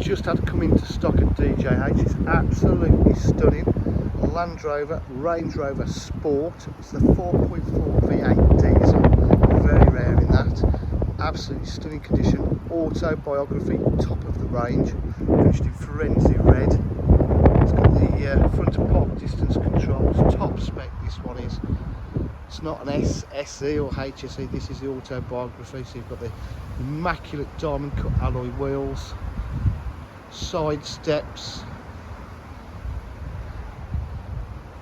just had come into stock at DJH. It's absolutely stunning. A Land Rover Range Rover Sport. It's the 4.4 V8 diesel, very rare in that. Absolutely stunning condition. Autobiography, top of the range, finished in Forensic red. It's got the front and park distance controls, top spec this one is. It's not an SE or HSE, this is the Autobiography, so you've got the immaculate diamond cut alloy wheels, side steps,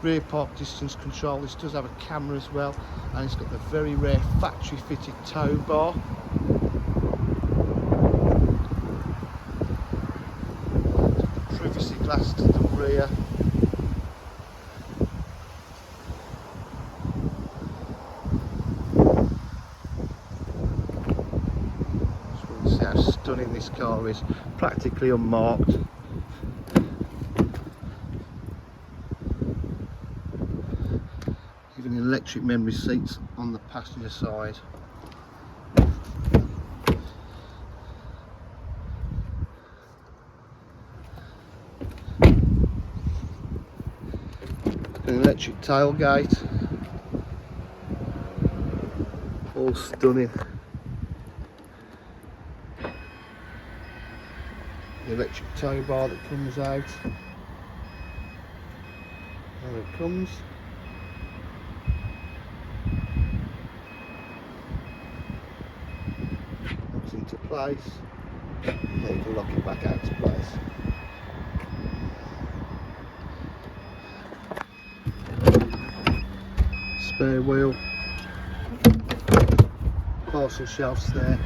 rear park distance control. This does have a camera as well, and it's got the very rare factory fitted tow bar. Privacy glass to the rear. Just want to see how stunning this car is, practically unmarked. Even electric memory seats on the passenger side. An electric tailgate, all stunning. The electric tow bar that comes out. There it comes. Locks into place. And then you can lock it back out to place. Spare wheel, parcel shelves there.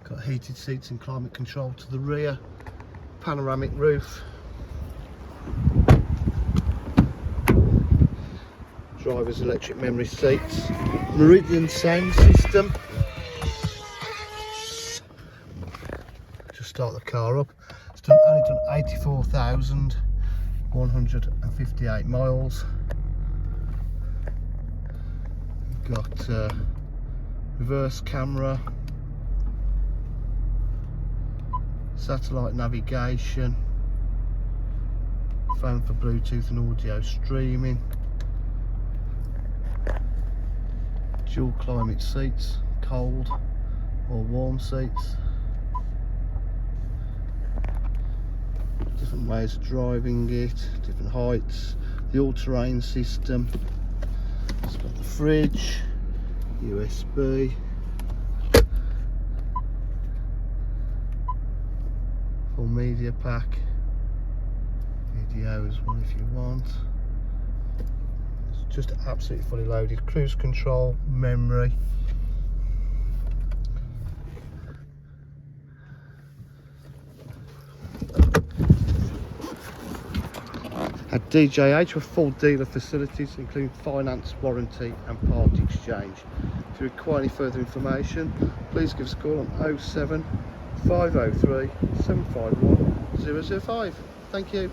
Got heated seats and climate control to the rear, panoramic roof, driver's electric memory seats, Meridian sound system. Start the car up. It's only done 84,158 miles. We've got reverse camera, satellite navigation, phone for Bluetooth and audio streaming, dual climate seats, cold or warm seats. Different ways of driving it, different heights, the all-terrain system. It's got the fridge, USB, full media pack, video as well if you want. It's just absolutely fully loaded, cruise control, memory. At DJH with full dealer facilities including finance, warranty and part exchange. If you require any further information, please give us a call on 07 503 751 005. Thank you.